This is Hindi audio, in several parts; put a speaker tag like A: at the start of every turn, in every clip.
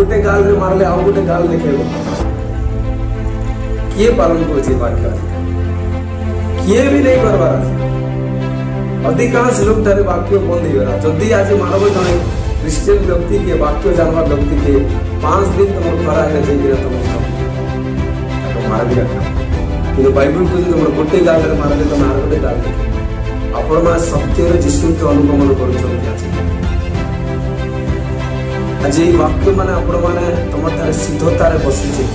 A: गोटे गाल रे मारले आउ गोटे गाल देखेबो किए पालन करुछि वाक्य किए भी नहीं करबार अधिकांश लोग तारे वाक्य बंद होगा जदि आज मानव जने क्रिश्चियन व्यक्ति के वाक्य जानवा व्यक्ति के 5 दिन तुम खरा है जे तुम मार दिया कि बाइबल को तुम गोटे गाल रे मारले तुम आर गोटे गाल आपण मा सत्य रे यीशु के अनुगमन करूछन आज ये वाक्य माने आपण माने तुम तारे सिद्धता रे बसिछे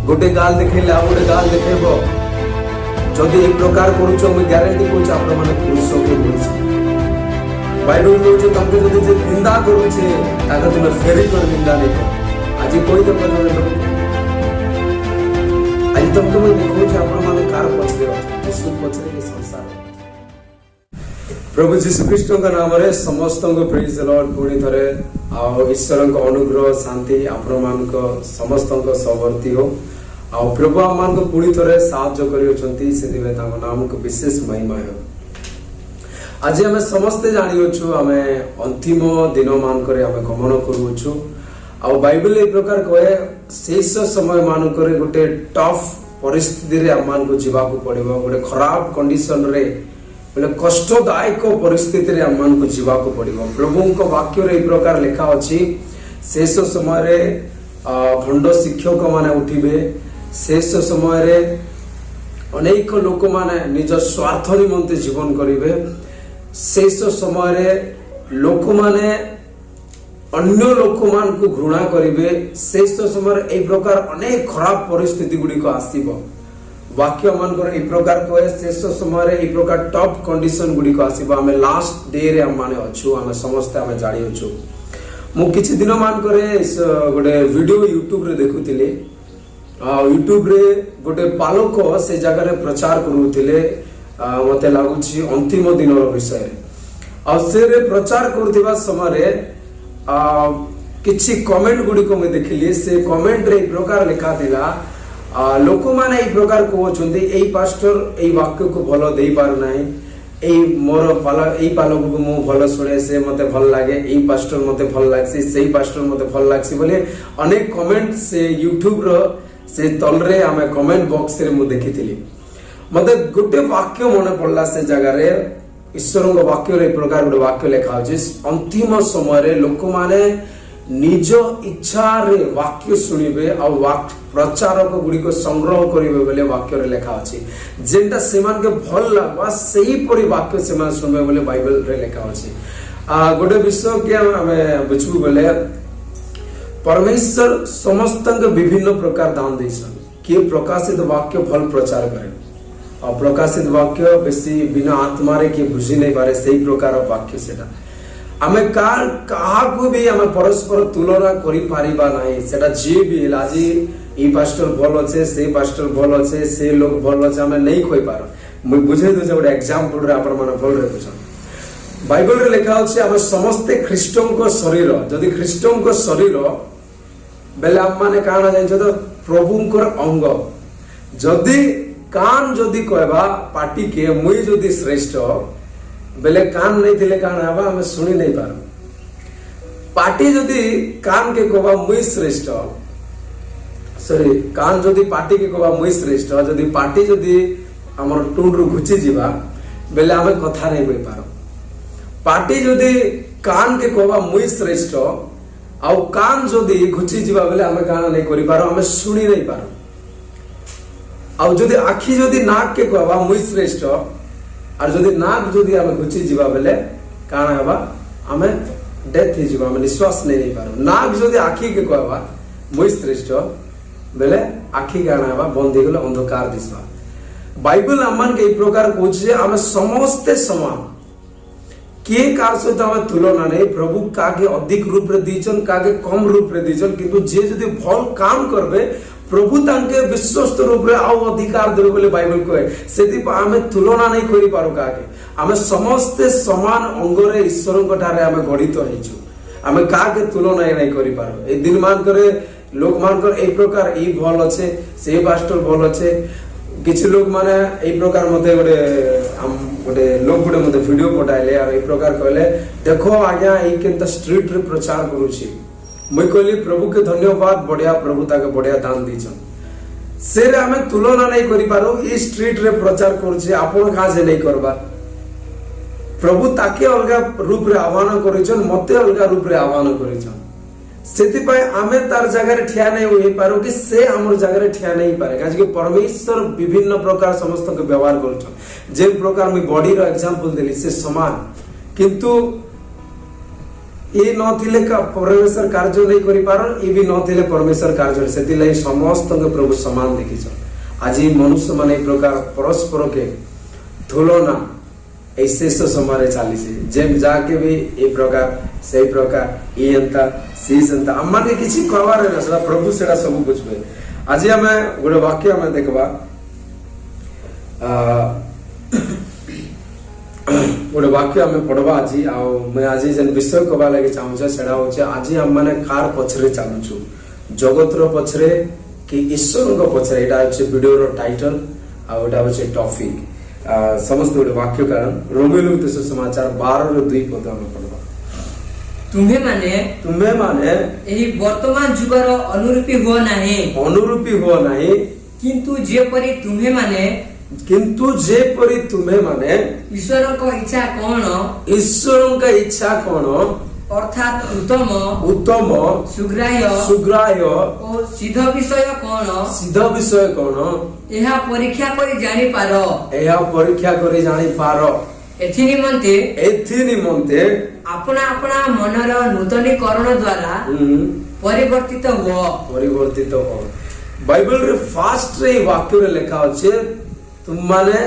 A: गोटे गाल देखेले आ गोटे गाल देखेबो जदि एक प्रकार करूछ मैं ग्यारंटी कहूँ आप पुरुष के बोली बाइबल कहूँ तुमको जदि जे निंदा करूछे ताके तुम फेरी कर निंदा नहीं कर आज कोई तो आज तुमको मैं देखो आपण माने कार पछरे यीशु पछरे के संसार प्रभु यीशु कृष्ण का नाम रे समस्त को प्रेज द लॉर्ड पुणी थरे आ ईश्वर को अनुग्रह शांति आपण मान को समस्त को सहवर्ती हो आ प्रभु आम को पुणी थरे साहाय्य करियोछंती सेदिबे ताको नाम को विशेष महिमा हो आज हमें समस्ते जानियोछु हमें अंतिम दिन मान करे हमें गमन करूछु आ बाइबल ए प्रकार कहे शेष समय मान करे गोटे टफ परिस्थिति रे हम मान को जीवा को पड़िबो गोटे खराब कंडीशन रे बोले कष्टदायक परिस्थिति रे हम मान को जीवा को पड़िबो प्रभु को वाक्य रे ए प्रकार लिखा अछि शेष समय रे खंड शिक्षक माने उठिबे शेष समय रे अनेक लोक माने निज स्वार्थ निमंते जीवन करिवे शेष समय रे लोक माने अन्य लोक मान को घृणा करिवे शेष समय ए प्रकार अनेक खराब परिस्थिति गुडी को आसीबो वाक्य मान कर ए प्रकार कहे शेष समय रे ए प्रकार टॉप कंडीशन गुडी को आसीबो हमें लास्ट डे रे हम माने अछु हमें समस्त हमें जानि अछु मु किछि दिन मान करे गोटे वीडियो यूट्यूब रे देखुतिले यूट्यूब रे गोटे बालक से जगह रे प्रचार करूथिले मते लागुछि अंतिम दिन रो विषय रे आ से रे प्रचार करथिबा समय रे किछि कमेंट गुडी को मैं देखिली से कमेंट रे प्रकार लिखा थिला लोक माने ए प्रकार कहउछन्ती ए पास्टर ए वाक्य को भलो देई पार नाही ए मोर पाला ए पालक को मु भलो सुने से मते भल लागे ए पास्टर मते भल लागसी सेही पास्टर मते भल लागसी बोले अनेक कमेंट से यूट्यूब रो से तल रे हमें कमेंट बॉक्स रे मु देखिथिली मते गुटे वाक्य मने पड़ला से जगह रे ईश्वर को वाक्य रे प्रकार गुटे वाक्य लिखा अछि अंतिम समय रे लोक माने निज इच्छा रे वाक्य सुनिबे आ वाक्य प्रचारक गुडी को संग्रह करिवे बोले वाक्य रे लिखा अछि जेंटा सेमान के भल लागबा सेही परि वाक्य सेमान सुनबे बोले बाइबल रे लिखा अछि गोटे विषय के हमें बुझबु बोले परमेश्वर समस्त विभिन्न प्रकार दान देसन किए प्रकाशित वाक्य भल प्रचार करे और प्रकाशित वाक्य बेसी बिना आत्मा रे किए बुझी नहीं पारे सही प्रकार वाक्य सेटा आमे कहा को भी आमे परस्पर तुलना करि पारिबा नाही सेटा जे भी आज ई पास्टर भल अछि से पास्टर भल अछि से लोग भल अछि आमे नहीं खोइ पारो मु बुझे दो जे एग्जांपल रे आपण माने भल रे बुझन बाइबल रे लिखा अछि आमे समस्त ख्रीष्टन को शरीर जदि ख्रीष्टन को शरीर बेले हम माने काना जानि तो प्रभु को अंग जदि कान जदि कहबा पार्टी के मुई जदि श्रेष्ठ बेले कान नहीं थिले कान हवा हमें सुनी नहीं पार पार्टी जदि कान के कहबा मुई श्रेष्ठ सॉरी कान जदि पार्टी के कहबा मुई श्रेष्ठ जदि पार्टी जदि हमर टुंड रु घुची जीवा बेले हमें कथा नहीं होई पारो पार्टी जदि कान के कहबा मुई श्रेष्ठ आउ कान जदि घुची जीवा बेले हमें कान नहीं करि पारो हमें सुनी नहीं पारो आउ जदि आखी जदि नाक के कहबा मुई श्रेष्ठ और जदि नाक जदि हमें घुची जीवा बेले काना हबा हमें डेथ ही जीवा हमें निश्वास नहीं पारो नाक जदि आखी के कहबा मुई श्रेष्ठ बेले आखी काना हबा बंद गले अंधकार दिसबा बाइबल हमन के ई प्रकार कहूछ हमें समस्त समान के कार सहित हमें तुलना नहीं प्रभु कागे अधिक रूप रे दीचन कागे कम रूप रे दीचन किंतु जे जदि भल काम करबे प्रभु तांके विश्वस्त रूप रे आउ अधिकार देबे बोले बाइबल कहे सेति आमे तुलना नहीं करि पारो कागे आमे समस्त समान अंग रे ईश्वर को ठारे आमे गणित हेछु आमे कागे तुलना नहीं करि पारो ए दिन मान करे लोक मान कर ए प्रकार ई भल अछि से पास्टर भल अछि किछि लोग माने ए प्रकार मते गोटे लोग गोटे मते वीडियो पठाइले आ ए प्रकार कहले देखो आज्ञा ए केनता स्ट्रीट रे प्रचार करूछि मुई कहली प्रभु के धन्यवाद बढ़िया प्रभु ताके बढ़िया दान दीछन से रे हमें तुलना नहीं करि पारो ई स्ट्रीट रे प्रचार करछे आपण का जे नहीं करबा प्रभु ताके अलग रूप रे आह्वान करिछन मते अलग रूप रे आह्वान करिछन सेति पय आमे तार जगह रे ठिया नहीं होई पारो कि से हमर जगह रे ठिया नहीं पारे काजे कि परमेश्वर विभिन्न प्रकार समस्त के व्यवहार करछन जे प्रकार मी बॉडी रो एग्जांपल देली से समान किंतु ये नथिले का परमेश्वर कार्य नहीं करि पारन ये भी नथिले परमेश्वर कार्य सेति लई समस्त के प्रभु समान देखिछन आज मनुष्य माने प्रकार परस्पर के तुलना ऐसे समय चली जेम जाके भी ए प्रकार से प्रकार ये अंता सी संता अम्मा के किछि कहवार है ना प्रभु सेटा सब बुझबे आज हमें गोटे वाक्य हमें देखबा गोटे वाक्य हमें पढ़वा आज आ मैं आज जेन विषय कहबा लागि चाहू छे सेडा होचे आज हम माने कार पछरे चालुछु जगत रो पछरे कि ईश्वर को पछरे एटा होचे वीडियो रो टाइटल आ एटा होचे टॉपिक समस्त गोटे वाक्य कारण रोमियो समाचार 12:2 पद हमें पढ़वा तुम्हे माने
B: एही वर्तमान जुगर अनुरूपी हो नाही किंतु जे परी तुम्हे माने ईश्वर को इच्छा कोन अर्थात उत्तम सुग्राह्य और सिद्ध विषय कोन एहा परीक्षा करी जानि पारो एथि निमंते अपना मनर नूतनीकरण द्वारा परिवर्तित हो बाइबल रे फास्ट रे वाक्य रे लिखा होचे तुम माने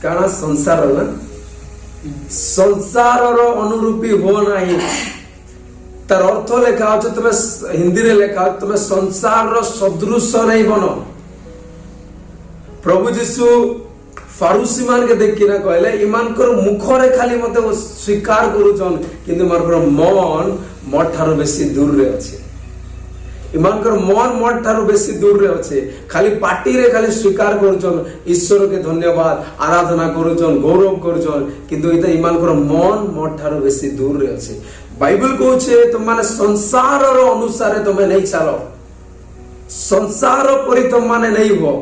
B: काना संसार रो अनुरूपी हो नाही तार अर्थ लिखा होचे तुमे हिंदी रे लिखा तुमे संसार रो सदृश नहीं बनो प्रभु जीशु फारूसी मान के देख किना कहले ईमान कर मुख रे खाली मते स्वीकार करूछन किंतु मार मन मोर ठारो बेसी दूर रे अछि ईमान कर मन मोर ठारो बेसी दूर रे अछि खाली पार्टी रे खाली स्वीकार करूछन ईश्वर के धन्यवाद आराधना करूछन गौरव करूछन किंतु इते ईमान कर मन मोर ठारो बेसी दूर रे अछि बाइबल कहूछे तुम माने संसार रो अनुसार तुमे नहीं चलो संसार परि तुम माने नहीं हो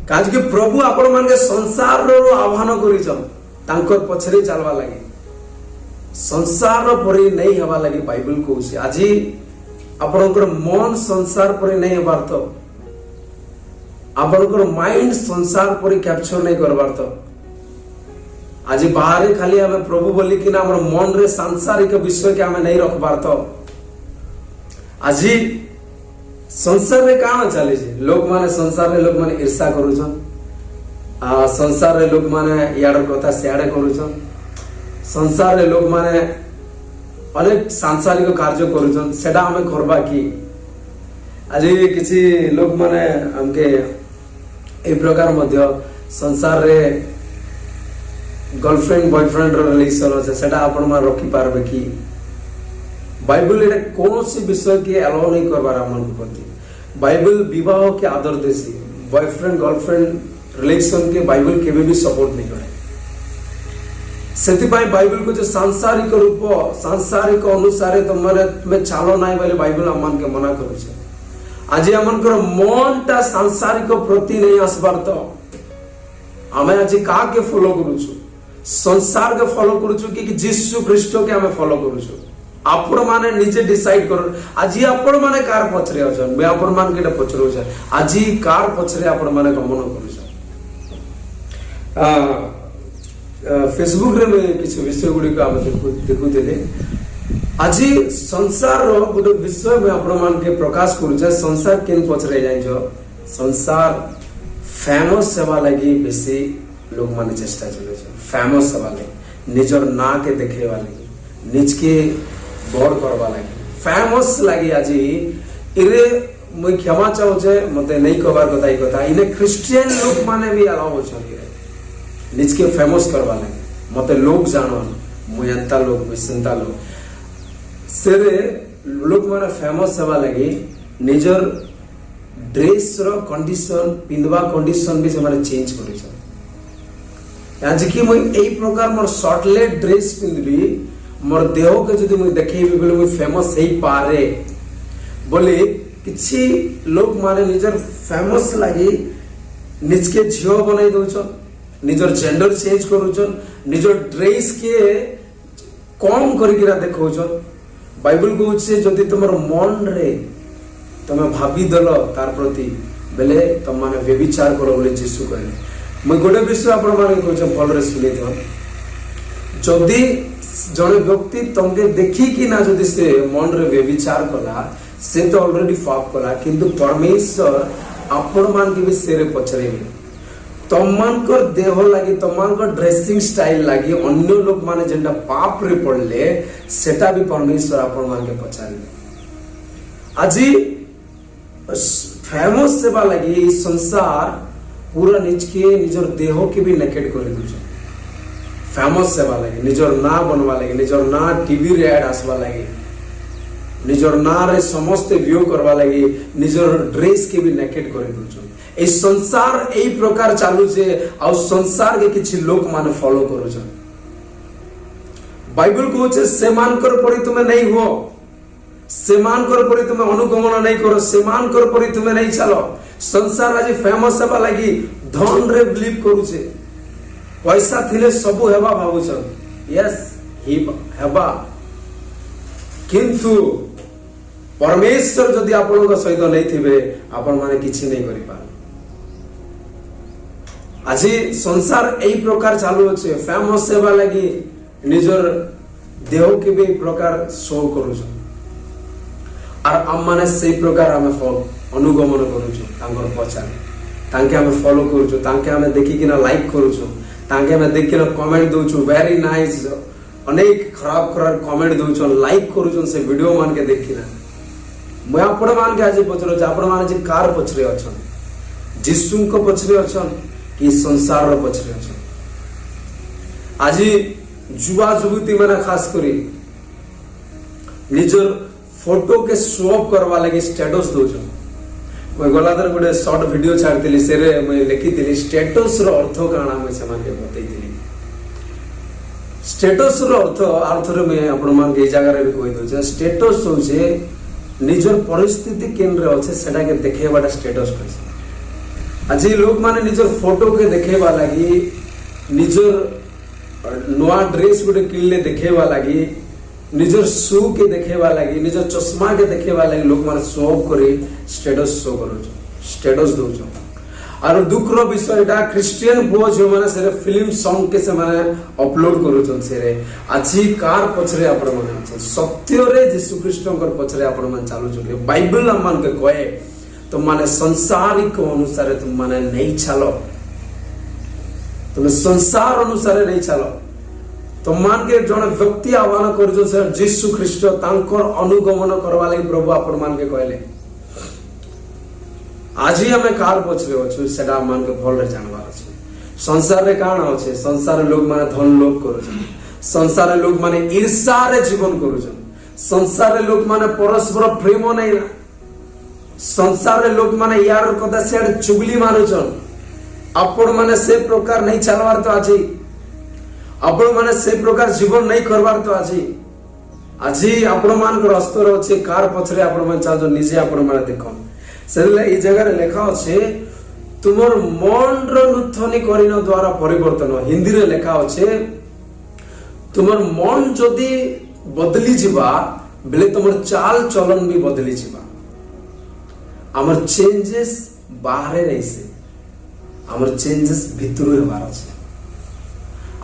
B: काज के प्रभु आपण मान के संसार रो आह्वान करिछन तांकर पछरे चलवा लागि संसार परि नहीं हवा लागि बाइबल कहूछे आज आपनकर मन संसार परि नहीं हबार तो आपनकर माइंड संसार परि कैप्चर नहीं करबार तो आज बाहर खाली हमें प्रभु बोली कि ना हमर मन रे सांसारिक विषय के हमें नहीं रखबार तो आज संसार रे काना चले छै लोग माने संसार रे लोग माने ईर्ष्या करूछन संसार रे लोग माने यार कथा सियाडे करूछन संसार रे लोग माने अनेक सांसारिक कार्य करूछन सेटा हमें करबा की आज किछि लोग माने हमके ए प्रकार मध्य संसार रे गर्लफ्रेंड बॉयफ्रेंड रो रिलेशन আছে सेटा आपण मा रखी पारबे की बाइबल एटा कोनोसी विषय के अलाउ नहीं करबार हमन प्रति बाइबल विवाह के आदर देसी बॉयफ्रेंड गर्लफ्रेंड रिलेशन के बाइबल केबे भी सपोर्ट नहीं करे सेति पाई बाइबल को जो सांसारिक रूप सांसारिक अनुसार तुमे चालो नाही बोले बाइबल हमन के मना करू छै आज हमन कर मनटा सांसारिक प्रति नहीं आसबार तो हमें आज का के फॉलो करू छु संसार के फॉलो करू छु कि यीशु ख्रीष्ट के हमें फॉलो करू छु आपण माने निजे डिसाइड कर आज आपण माने कार पछरे अछन मैं आपण मान केटा पछरो छ आज कार पछरे आपण माने गमन करू छ फेसबुक रे में किछ विषय गुडी का हम देखु देले आज संसार रो गुड विषय में आपण मान के प्रकाश करू छ संसार केन पछरे जाय छ संसार फेमस सेवा लागि बेसी लोग माने चेष्टा चले छ फेमस सेवा लागि निजर ना के देखे वाले निज के बड़ करवा लगी फेमस लगी आज इरे मुई क्षमा चाहू छे मते नहीं कहबार कथा ई कथा इने क्रिश्चियन लोग माने भी अलाउ होछन निज के फेमस करवा लगी मते लोग जानन मुई अंता लोग विसंता लोग सेरे लोग माने फेमस सेवा लगी निजर ड्रेस रो कंडीशन पिंदवा कंडीशन भी से माने चेंज करि छ आज की मुई एई प्रकार मोर शॉर्टलेट ड्रेस पिंदबी मोर देह के जदि मुझे देखी बोले मुझे फेमस हो पारे बोले किसी लोग माने निजर फेमस लगी निज के झील बनई दौन निजर जेंडर चेंज करुचन निजर ड्रेस के कम करिकिरा देखौचन बाइबल कहूचे जदि तुम मन रे तुम भावी दल तार प्रति बेले तुम माने व्यभिचार करो बोले यीशु कहले मुझे गोटे विषय आपण माने कहूचे भल रे सुनी थो जदि जड़े व्यक्ति तुमके देखी कि ना जदि से मन रे व्यभिचार कला से तो ऑलरेडी पाप कला किंतु परमेश्वर आपण मान के भी सेरे पचरेबे तमनकर देह लगी तमनकर ड्रेसिंग स्टाइल लगी अन्य लोक माने जेंडा पाप रे पड़ले सेटा भी परमेश्वर आपण मान के पचारिबे आजी फेमस सेवा लगी संसार पूरा निज के निजर देह के भी नेकेड कर दूछ फेमस सेवा लगी निजर ना बनवा लगी निजर ना टीवी रे ऐड आसवा लगी निजर ना रे समस्त व्यू करवा लगी निजर ड्रेस के भी नेकेड कर दूछ ए संसार एई प्रकार चालू छे आ संसार के किछि लोक माने फॉलो करू छन बाइबल कहूचे सेमानकर परि तुमे नहीं हो सेमानकर परि तुमे अनुगमन नहीं करो सेमानकर परि तुमे नहीं चलो संसार आज फेमस हेबा लागि धन रे बिलीव करू छे पैसा थिले सब हेबा भाबु छन यस ही हेबा किंतु परमेश्वर जदि आपन सहित नहीं थिबे आपन माने किछि नहीं करि पार आज संसार यही प्रकार चालू अच्छे फेमस सेवा लगी निजर देह के भी प्रकार शो करूछ और आम माने से प्रकार आम अनुगमन करूँ पचार तांके आम फॉलो करूँ तांके आम देखिकिना लाइक करूँ तांके आम देखिना कमेंट दउछु वेरी नाइस अनेक खराब खराब कमेंट दउछन लाइक करूछन से वीडियो मान के देखिना मैं आपण मान के आज पचरो आपण मान जे कार पछरे अछन यीशु को पछरे अछन कि संसार रो पछरे अछन आज जुवा जुवती माने खास करी निजर फोटो के शो अप करवा लगी स्टेटस दोछन मैं गलादर गोटे शॉर्ट वीडियो छाड़तिली सेरे मैं लिखितिली स्टेटस रो अर्थ काना मैं समान के बतैतिली स्टेटस रो अर्थ रे मैं आपण मान के जगह रे भी कहि दोछे स्टेटस होछे निजर परिस्थिति केनरे अछि सेटा के देखेबाटा स्टेटस कहै आज लोग माने निजर फोटो के देखेबा लगी निजर नवा ड्रेस गोटे किनले देखेबा लगी निजर शू के देखेबा लगी निजर चश्मा के देखेबा लगी लोग माने शो ऑफ करी स्टेटस शो करू स्टेटस दउछ और दुख रो विषय एटा क्रिश्चियन पुओ जो माने से फिल्म सॉन्ग के से माने अपलोड करूछन से आज कार पछरे आपण माने सत्य रे यीशु ख्रीष्टकर पछरे आपण माने चालू छ बाइबल मान के कहे तुम माने संसारिक अनुसार तुम माने नहीं चलो तुम संसार अनुसार नहीं चलो तुम मान के जन व्यक्ति आह्वान कर यीशु ख्रीष्ट तांकर अनुगमन करवा लगी प्रभु आपण मान के कहले आज ही हमें कार पछरे अछि सेटा मान के भल रे जानबार अछि संसार रे काना अछि संसार रे लोग माने धन लोभ करूछन संसार रे लोग माने ईर्ष्या रे जीवन करूछन संसार रे लोग माने परस्पर प्रेम नहीं संसार रे लोग माने यार कदा से चुगली मारुछन आपण माने से प्रकार नहीं चलवार तो आजी आपण माने से प्रकार जीवन नहीं करवार तो आजी आपण मान को रस्तर अछि कार पछरे आपण मान चाजो निजे आपण माने देखो सेले ई जगह रे लेखा अछि तुमर मन रो नुथनी करिनो द्वारा परिवर्तन हिंदी रे लेखा अछि तुमर मन जदी बदली जिबा बेले तुमर चाल चलन भी बदली जिबा आमर चेंजेस बाहरे नहीं से आमर चेंजेस भीतर हेबार अछि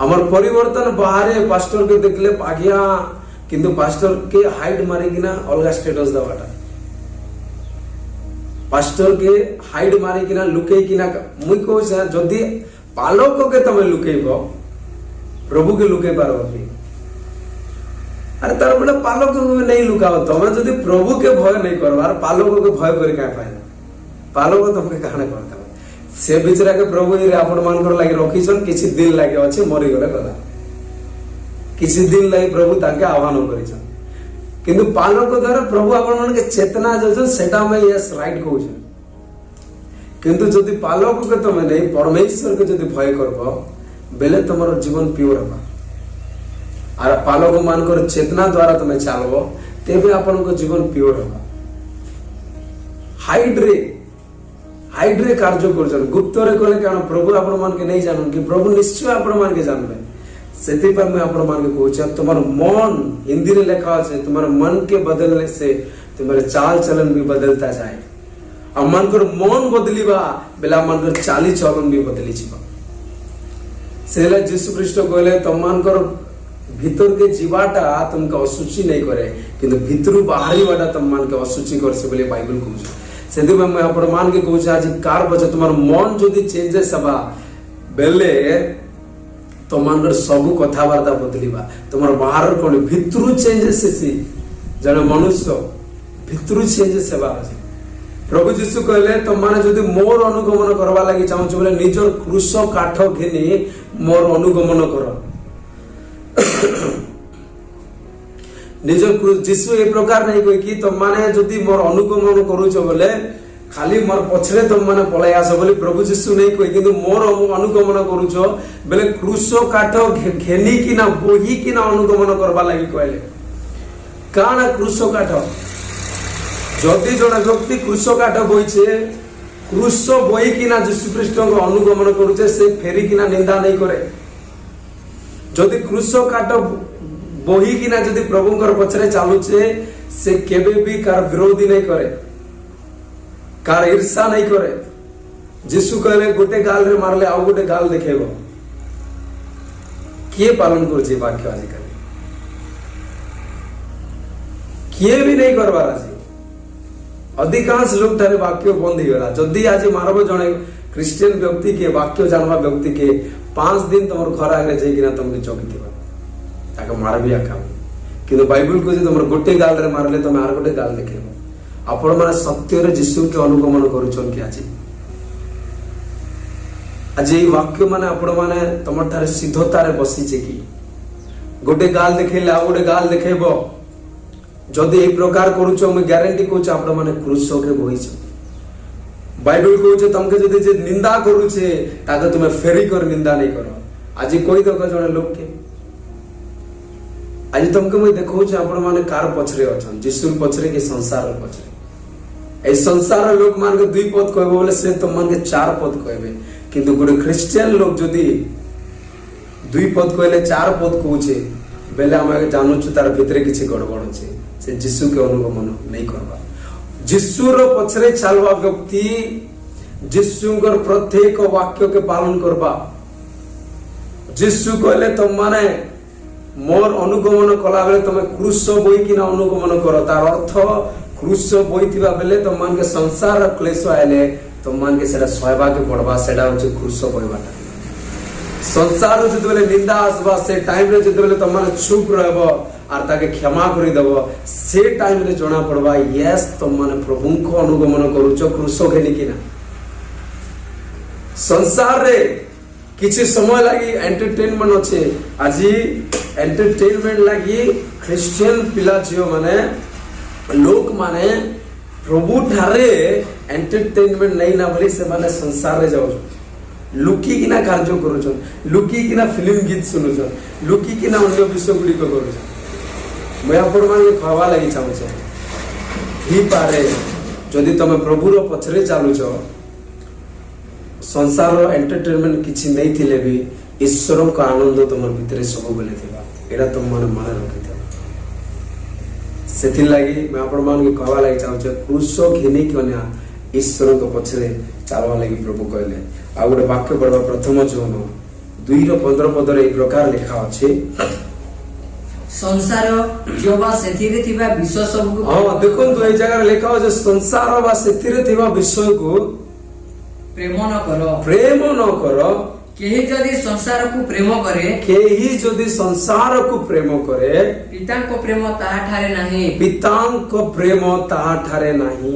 B: आमर परिवर्तन बाहरे पास्टर के देखले आज्ञा किंतु पास्टर के हाइट मारे किना अलगा स्टेटस दबाटा पास्टर के हाइट मारे किना लुके किना मुई को से जदी पालक के तमे लुकेबो प्रभु के लुके पारबो कि अरे तार बड़ा पालक को नहीं लुकाओ तमे जदी प्रभु के भय नहीं करबार पालक के भय करे का फायदा पालक तमके कहने करता से बिचरा के प्रभु रे आपण मानकर लागि रखिसन किछि दिन लागि अछि मरि गले कला किछि दिन लागि प्रभु ताके आह्वान करिसन किंतु पालक द्वारा प्रभु आपण मन के चेतना जो सेटा में यस राइट कहू किंतु जदि पालक के तमे नहीं परमेश्वर के जदि भय करबो बेले तमरो जीवन प्योर होबा और पालक मानकर चेतना द्वारा तुम चलबो तेबे आपन जीवन प्योर होगा। हाइड्रे कार्य कर गुप्त रे कले कारण प्रभु आपण मान के नहीं जानन कि प्रभु निश्चय आपण मान के जानबे सेति पर मैं आपण मान के कहूछ तुम्हारा मन हिंदी रे लिखा है तुम्हारा मन के बदलने से तुम्हारे चाल चलन भी बदलता जाए और मानकर मन बदलिबा बेला मानकर चाली चलन भी बदली जीवा सेला यीशु ख्रीष्ट कहले तुम मानकर भीतर के जीवाटा तुमको असुचि नहीं करे किंतु भीतरु बाहरी वाटा तुम मान के असुचि करसे बोले बाइबल कहूछ सेति में मैं आपण मान के कहूछ आज कार बजे तुम्हारा मन जदी चेंजेस हबा बेले तो मानकर सब कथाबार्ता बदलिबा तुम्हारा बाहर कोन भीतरु चेंजेस से जने मनुष्य भीतरु चेंजेस हेबा प्रभु यीशु कहले तुम माने जदी मोर अनुगमन करबा लागि चाहछ बोले निजर क्रूस काठ घेनी मोर अनुगमन करो निजर क्रूस यीशु ए प्रकार नहीं कोई कि तुम माने जदी मोर अनुगमन करूछ बोले खाली मोर पछरे तुम माने पলাই आसो बोली प्रभु यीशु नहीं कोई किंतु मोर अनुगमन करूछ बेले क्रूस काठ घेनी कि ना बोही कि ना अनुगमन करबा लागि कहले काना क्रूस काठ जदि जन व्यक्ति क्रूस काठ बोइछे क्रूस बोई कि ना यीशु ख्रीष्ट को अनुगमन करूछे से फेरी कि ना निंदा नहीं करे जदि क्रूस काठ बोही कि ना जदि प्रभुंकर पछरे चालुछे से केबे भी कार विरोधी नहीं करे कार ईर्षा नहीं करे यीशु कहले गोटे गाल रे मारले आ गोटे गाल देखेबो किए पालन करछे वाक्य आजिकाली किए भी नहीं करबार आज अधिकांश लोग तारे वाक्य बंद ही होला जदी आज मारबो जने क्रिश्चियन व्यक्ति के वाक्य जानवा व्यक्ति के 5 दिन तमर घर आगे जाई कि ना तुमके चौकीथिबा ताके मारबी आका किंतु बाइबल को जे तमर गोटे गाल रे मारले तमे आर गोटे गाल देखेबो आपण माने सत्य रे यीशु के अनुगमन करूछन कि आज ये वाक्य माने आपण माने तमर थारे सिद्धता रे बसी छे कि गोटे गाल देखेले आ गोटे गाल देखेबो जदि ए प्रकार करूछ मैं ग्यारंटी कहूछ आपण माने क्रूस के बोइछ बाइबल कहूछ तमके जदि जे निंदा करूछे ताके तुमे फेरी कर निंदा नहीं करो आज कोई दक जने लोग के आज तुमके मैं देखौछ आपण माने कार पछरे अछन यीशु पछरे के संसार पछरे ए संसार लोग मान के दुई पद कहबो बोले से तुम मान के चार पद कहबे किंतु गोटे क्रिश्चियन लोग जदि दुई पद कहले चार पद कहूछे बेले हम जानू तार भितरे किछि गड़बड़ अछि से यीशु के अनुगमन नहीं करबा यीशु रो पछरे चलवा व्यक्ति यीशुकर प्रत्येक वाक्य के पालन करबा यीशु कहले तुम माने मोर अनुगमन कला बेले तुम क्रूस बोई कि ना अनुगमन करो तार अर्थ क्रूस बोईथिबा बेले तुम मान के संसार क्लेश आइले तुम मान के सेटा सहबा के पड़बा सेटा होचे क्रूस बोईबाटा संसार जदि बेले निंदा आसबा से टाइम रे जदि बेले तुम माने चुप रहबो आर ताके क्षमा करि देबो से टाइम रे जणा पड़बा यस तुम माने प्रभु को अनुगमन करूचो क्रूस घेनी कि ना संसार रे किछि समय लागि एंटरटेनमेंट अछि आज एंटरटेनमेंट लागि क्रिश्चियन पिला जियो माने लोक माने प्रभु ठारे एंटरटेनमेंट नहीं ना बोली से माने संसार रे जाउ लुकी किना कार्य करूछन लुकी किना फिल्म गीत सुनुछन लुकी किना अन्य विषय गुडी को करूछन मैं आपण माने कहवा लागि चाहू छे ही पारे जदि तमे प्रभु रो पछरे चालू छ संसार रो एंटरटेनमेंट किछि नहीं थिले भी ईश्वर का आनंद तुमर भीतर सब बेले थिबा एडा तुम माने माने रखि था सेथि लागि मैं आपण मान के कहवा लागि चाहू छे क्रूस घेनी कन्या ईश्वर को पछरे चालवा लागि प्रभु कहले आ गोटे वाक्य पढ़वा प्रथम जोन 2:15 पद रे ए प्रकार लिखा अछि
C: संसार जोबा सेथिरे थिबा विषय सब को
B: हां देखो तो ए जगह लिखा अछि संसार बा सेथिरे थिबा विषय को
C: प्रेम न करो केही जदि संसार को प्रेम करे
B: केही जदि संसार को प्रेम करे
C: पिता को प्रेम ताहा ठारे नाही
B: पिता को प्रेम ताहा ठारे नाही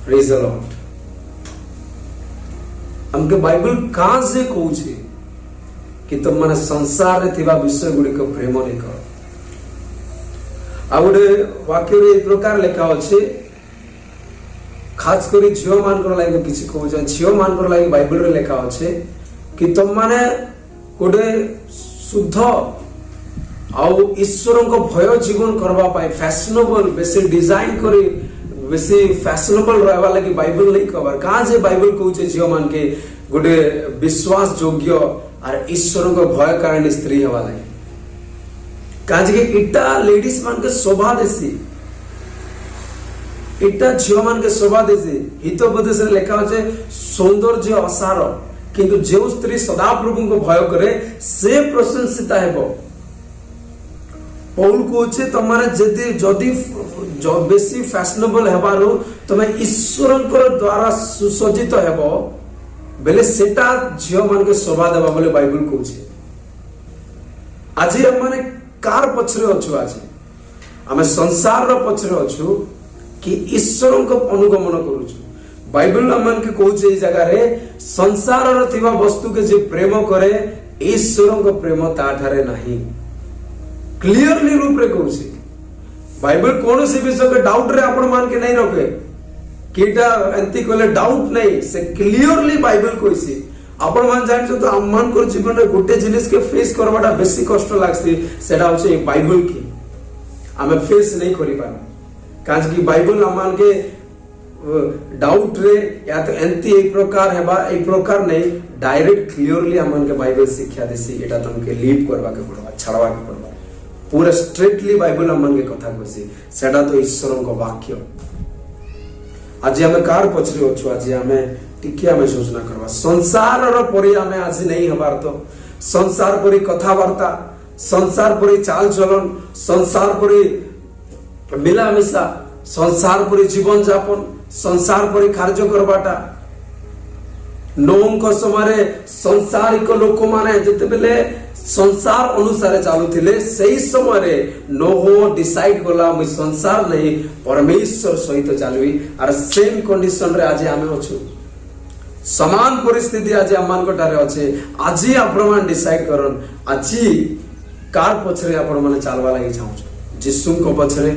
B: प्रेज द लॉर्ड हमके बाइबल कहां से कहूछे कि तुम माने संसार रे थिबा विषय गुडी को प्रेम नहीं करो आ गोटे वाक्य रे एक प्रकार लिखा अछि खास करी झियो मान कर लागि किछि कहू छ झियो मान कर लागि बाइबल रे लिखा अछि कि तुम माने गोटे शुद्ध आउ ईश्वर को भय जीवन करबा पाए फैशनेबल बेसी डिजाइन करी बेसी फैशनेबल रहबा लगी बाइबल नहीं कहबार कहाँ जे बाइबल कहूचे झियो मान के गोटे विश्वास योग्य और ईश्वर को भय कारण स्त्री हवा लगे काज के इटा लेडीज मान के शोभा देसी इटा झियो मान के शोभा देसी हितोपदेश से लिखा होचे सौंदर्य असार किंतु जो स्त्री सदा प्रभु को भय करे से प्रशंसिता हेबो पौल कहूचे तमारे जदि जदि बेसी फैशनेबल हेबारु तमे ईश्वर द्वारा सुसज्जित हेबो बेले सेटा झियो मान के शोभा देबा बोले बाइबल कहूचे आज हम माने कार पछरे अछु आज आमे संसार रो पछरे अछु कि ईश्वर को अनुगमन करूछु बाइबल मन के कहूचे ए जगह रे संसार रो थिबा वस्तु के जे प्रेम करे ईश्वर को प्रेम ताठारे नहीं क्लियरली रूप रे कहूचे बाइबल कौन से विषय के डाउट रे आपण मान के नहीं रखे कीटा एंती कोले डाउट नहीं से क्लियरली बाइबल कहसी आपण मान जान तो अम्मान को जीवन रे गोटे जिनिस के फेस करबाटा बेसी कष्ट लागसी सेटा होचे बाइबल की हमें फेस नहीं करि पाना काज की बाइबल अम्मान के डाउट रे या तो एंती एक प्रकार हेबा एक प्रकार नहीं डायरेक्ट क्लियरली अम्मान के बाइबल शिक्षा देसी एटा तुमके लीव करबा के पड़बा छड़वा के पड़बा पूरा स्ट्रेटली बाइबल अम्मान के कथा कहसी सेटा तो ईश्वर को वाक्य आज हमें कार पछरे अछु आज हमें टिके हमें योजना करबा संसार रो परि हमें आज नहीं हबार तो संसार परि कथा वार्ता संसार परि चाल चलन संसार परि मिलामिशा संसार परि जीवन यापन संसार परि कार्य करबाटा नौंक समय संसारिक लोक माने जते बेले संसार अनुसार चालुथिले सही समय रे नोह डिसाइड गला मैं संसार नहीं परमेश्वर सहित चालवी और सेम कंडीशन रे आज हमें अछु समान परिस्थिति आज अम्मान कोटारे अच्छे आज आपण डिसाइड करन आज कार पछरे आपण माने चालवा लागि चाहू जिसु को पछरे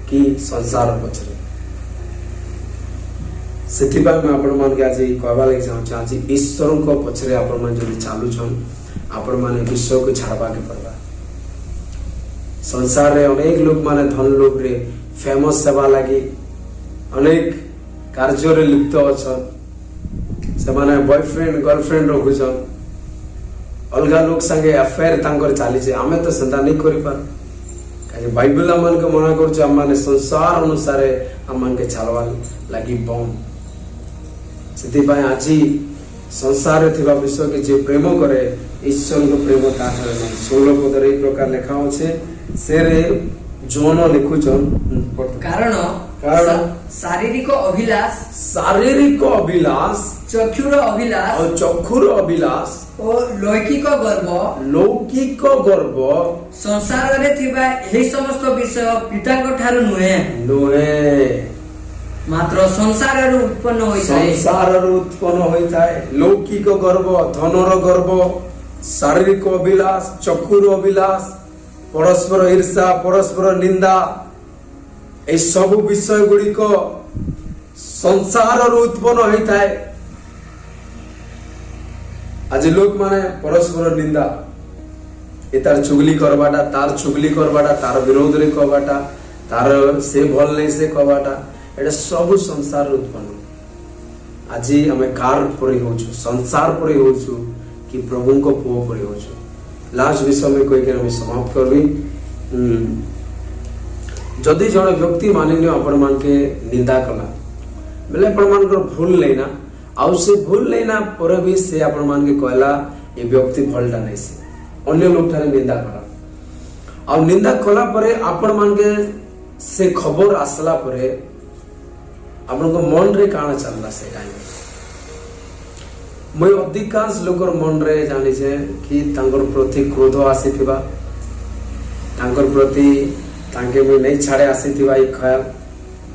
B: कि संसार पछरे सेति मैं आपण मान के आज कहबा लागि चाहू आज ईश्वर को पछरे आपण मान जदि चालू छन आपण माने विश्व को छाड़बा के पड़बा संसार रे अनेक लोग माने धन लोभ रे फेमस सेवा लागि अनेक कार्य रे लिप्त अछन से माने बॉयफ्रेंड गर्लफ्रेंड रखुछन अलगा लोग संगे अफेयर तांकर चाली छे हमें तो संता नहीं करि पार काजे बाइबल अमन के मना करछ हम माने संसार अनुसार अमन के छालवा लागि बम सेति पाए आजी संसार थिबा विश्व के जे प्रेम करे ईश्वर को प्रेम ताठारे नहीं 16 पदरे एक प्रकार लिखा होछे से रे जोन लिखुछन
C: कारण शारीरिक अभिलाष चक्षुर अभिलाष और लौकिक गर्व संसार रे थिबा एही समस्त विषय पिता को ठारो नुहे मात्र संसार रे उत्पन्न होई थाए
B: लौकिक गर्व धनर गर्व शारीरिक अभिलाष चक्षुर अभिलाष परस्पर ईर्षा परस्पर निंदा ए सब विषय गुड़िक संसार उत्पन्न होता है आज लोग माने परस्पर निंदा ए तार चुगली करबाटा तार चुगली करबाटा तार विरोध रे कहबाटा तार से भल नहीं से कहबाटा एटा सब संसार उत्पन्न आज हमें कार परि होछु संसार परि होछु कि प्रभु को पुओ परि होछु लास्ट विषय में कोई के हम समाप्त करबी जदि जन व्यक्ति मानिन्य आपण मान के निंदा कला बेले आपण मान को भूल लेना आउ से भूल लेना पर भी से आपण मान के कहला ए व्यक्ति भलटा नहीं से अन्य लोग थारे निंदा कला आ निंदा कला परे आपण मान के से खबर आसला परे आपण को मन रे काना चलला से टाइम मैं अधिकांश लोकर मन रे जानि छे कि तांकर प्रति क्रोध आसीथिबा तांकर प्रति तांके मैं नहीं छाड़े आसीथिबा ई ख्याल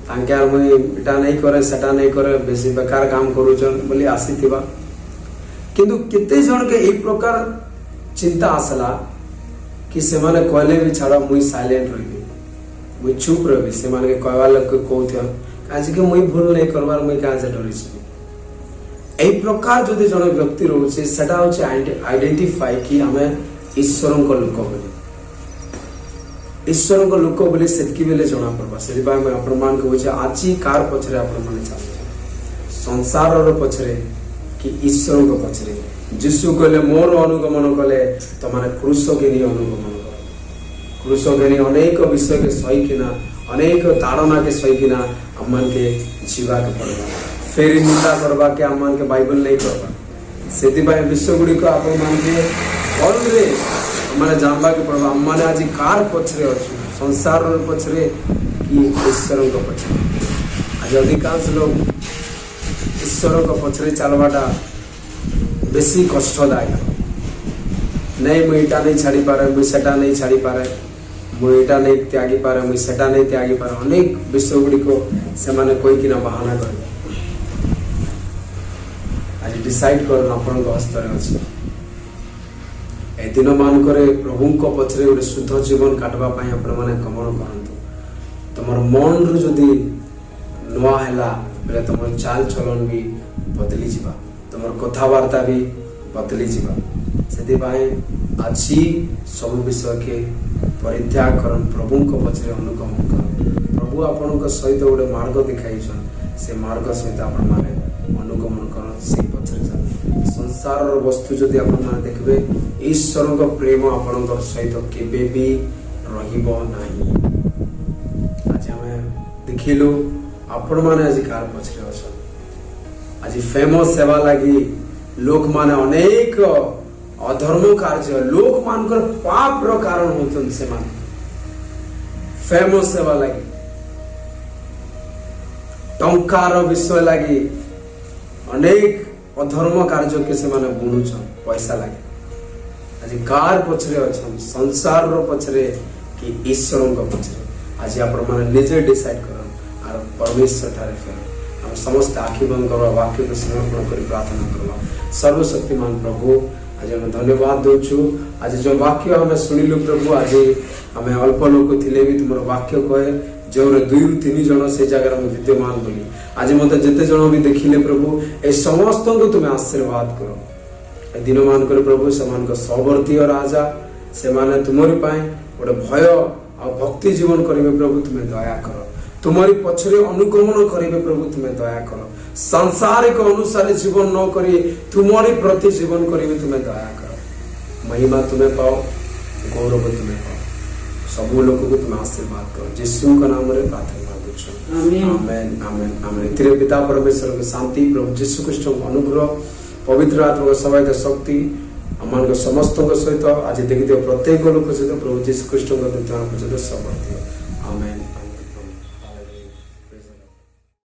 B: तांके मैं एटा नहीं करे सेटा नहीं करे बेसी बेकार काम करूछन बोली आसीथिबा किंतु केते जण के एक प्रकार चिंता आसला कि से माने कहले भी छाड़ा मुई साइलेंट रही मुई चुप रही से माने के कहवा लोग को कहथन आज के मुई भूल नहीं करबार मुई का से डरी छी ए प्रकार जदि जण व्यक्ति रहउछे सेटा होचे आइडेंटिफाई कि हमें ଈଶ୍ୱରଙ୍କ ଲୋକ ବୋଲି ଈଶ୍ୱରଙ୍କ ଲୋକ ବୋଲି ସେତିକି ବେଲେ ଜଣା ପଡବା। ସେଥିପାଇଁ ମୁଁ ଆପଣମାନଙ୍କୁ କହୁଛି ଆଜି କାହାର ପଛରେ ଆପଣମାନେ ଚାଲୁଛନ୍ତି, ସଂସାରର ପଛରେ କି ଈଶ୍ୱରଙ୍କ ପଛରେ? ଯୀଶୁ କହିଲେ ମୋର ଅନୁଗମନ କଲେ ତମାନେ କ୍ରୁଶ ଘେନି ଅନୁଗମନ କର। କ୍ରୁଶ ଘେନି ଅନେକ ବିଷୟକେ ସହିକିନା ଅନେକ ତାଡ଼ନାକେ ସହିକିନା ଆମମାନକେ ଯିବାକେ ପଡବା। ଫେରି ନିନ୍ଦା କରବାକେ ଆମମାନକେ ବାଇବଲ ନେଇ କରବା। ସେଥିପାଇଁ ବିଷୟ ଗୁଡ଼ିକ ଆପଣମାନକେ ଭଲରେ ମାନେ ଜାଣବାକେ ପଡବା। ଆମମାନେ ଆଜି କାହାର ପଛରେ ଅଛୁ, ସଂସାରର ପଛରେ କି ଈଶ୍ୱରଙ୍କ ପଛରେ? ଆଜି ଅଧିକାଂଶ ଲୋକ ଈଶ୍ୱରଙ୍କ ପଛରେ ଚାଲବାଟା ବେଶୀ କଷ୍ଟଦାୟକ। ନାଇଁ ମୁଁ ଏଇଟା ନେଇ ଛାଡ଼ିପାରେ, ମୁଁ ସେଟା ନେଇ ଛାଡ଼ିପାରେ, ମୁଁ ଏଇଟା ନେଇ ତ୍ୟାଗିପାରେ, ମୁଁ ସେଟା ନେଇ ତ୍ୟାଗିପାରେ, ଅନେକ ବିଷୟ ଗୁଡ଼ିକ ସେମାନେ କହିକିନା ବାହାନା କରିବେ। ଆଜି ଡିସାଇଡ୍ କରନ୍ତୁ ଆପଣଙ୍କ ହସ୍ତରେ ଅଛି। ଏ ଦିନ ମାନଙ୍କରେ ପ୍ରଭୁଙ୍କ ପଛରେ ଗୋଟେ ଶୁଦ୍ଧ ଜୀବନ କାଟବା ପାଇଁ ଆପଣମାନେ ଗମନ କରନ୍ତୁ। ତମର ମନରୁ ଯଦି ନୂଆ ହେଲା ବେଲେ ତମର ଚାଲ ଚଲନ ବି ବଦଳି ଯିବା, ତମର କଥାବାର୍ତ୍ତା ବି ବଦଳି ଯିବା। ସେଥିପାଇଁ ଆଜି ସବୁ ବିଷୟକେ ପରିତ୍ୟାଗ କରନ୍, ପ୍ରଭୁଙ୍କ ପଛରେ ଅନୁଗମନ କରନ୍। ପ୍ରଭୁ ଆପଣଙ୍କ ସହିତ ଗୋଟେ ମାର୍ଗ ଦେଖାଇଛନ୍, ସେ ମାର୍ଗ ସହିତ ଆପଣମାନେ ଅନୁଗମନ କରନ୍, ସେଇ ପଛରେ ଚାଲ। ସଂସାରର ବସ୍ତୁ ଯଦି ଆପଣମାନେ ଦେଖିବେ, ଈଶ୍ୱରଙ୍କ ପ୍ରେମ ଆପଣଙ୍କ ସହିତ କେବେ ବି ରହିବ ନାହିଁ। ଆଜି ଆମେ ଦେଖିଲୁ ଆପଣମାନେ ଆଜି କାହାର ପଛରେ ଅଛନ୍। ଆଜି ଫେମସ୍ ହେବା ଲାଗି ଲୋକମାନେ ଅନେକ ଅଧର୍ମ କାର୍ଯ୍ୟ, ଲୋକମାନଙ୍କର ପାପର କାରଣ ହଉଛନ୍ତି ସେମାନେ। ଫେମସ୍ ହେବା ଲାଗି, ଟଙ୍କାର ବିଷୟ ଲାଗି ଅନେକ ଅଧର୍ମ କାର୍ଯ୍ୟକେ ସେମାନେ ବୁଣୁଛନ୍ ପଇସା ଲାଗି। ଆଜି କାହାର ପଛରେ ଅଛନ୍, ସଂସାରର ପଛରେ କି ଈଶ୍ୱରଙ୍କ ପଛରେ? ଆଜି ଆପଣମାନେ ନିଜେ ଡିସାଇଡ୍ କରନ୍ ଆର ପରମେଶ୍ୱର ଠାରେ ଫେର। ଆମେ ସମସ୍ତେ ଆଖି ବନ୍ଦ କରିବା, ବାକ୍ୟକୁ ସମର୍ପଣ କରି ପ୍ରାର୍ଥନା କରିବା। ସର୍ବଶକ୍ତିମାନ ପ୍ରଭୁ, ଆଜି ଆମେ ଧନ୍ୟବାଦ ଦଉଛୁ। ଆଜି ଯେଉଁ ବାକ୍ୟ ଆମେ ଶୁଣିଲୁ ପ୍ରଭୁ, ଆଜି ଆମେ ଅଳ୍ପ ଲୋକ ଥିଲେ ବି ତୁମର ବାକ୍ୟ କହେ ଯେଉଁରେ 2ରୁ 3 ଜଣ ସେ ଜାଗାରେ ଆମେ ବିଦ୍ୟମାନ ବୋଲି। ଆଜି ମତେ ଯେତେ ଜଣ ବି ଦେଖିଲେ ପ୍ରଭୁ, ଏ ସମସ୍ତଙ୍କୁ ତୁମେ ଆଶୀର୍ବାଦ କର। ଏ ଦିନ ମାନଙ୍କରେ ପ୍ରଭୁ ସେମାନଙ୍କ ସହବର୍ତ୍ତୀ ରାଜା, ସେମାନେ ତୁମରି ପାଇଁ ଗୋଟେ ଭୟ ଆଉ ଭକ୍ତି ଜୀବନ କରିବେ ପ୍ରଭୁ, ତୁମେ ଦୟା କର। ତୁମରି ପଛରେ ଅନୁଗମନ କରିବେ ପ୍ରଭୁ, ତୁମେ ଦୟା କର। ସାଂସାରିକ ଅନୁସାରେ ଜୀବନ ନ କରି ତୁମରି ପ୍ରତି ଜୀବନ କରିବେ, ତୁମେ ଦୟା କର। ମହିମା ତୁମେ ପାଅ, ଗୌରବ ତୁମେ ପାଅ। ସବୁ ଲୋକକୁ ତୁମେ ଆଶୀର୍ବାଦ କର। ଯୀଶୁଙ୍କ ନାମରେ ପ୍ରାର୍ଥନା କରୁଛୁ, ଆମେନ୍ ଆମେନ୍ ଆମେନ୍। ଏଥିରେ ପିତା ପରମେଶ୍ୱରଙ୍କ ଶାନ୍ତି, ପ୍ରଭୁ ଯୀଶୁ ଖ୍ରୀଷ୍ଟଙ୍କ ଅନୁଗ୍ରହ, ପବିତ୍ର ଆତ୍ମାଙ୍କ ସହାୟତା ଶକ୍ତି ଆମମାନଙ୍କ ସମସ୍ତଙ୍କ ସହିତ ଆଜି ଦେଖିଥିବା ପ୍ରତ୍ୟେକ ଲୋକ ସହିତ ପ୍ରଭୁ ଯୀଶୁ ଖ୍ରୀଷ୍ଟଙ୍କ ପର୍ଯ୍ୟନ୍ତ ସର୍ବର୍ତ୍ତି। ଆମେନ୍।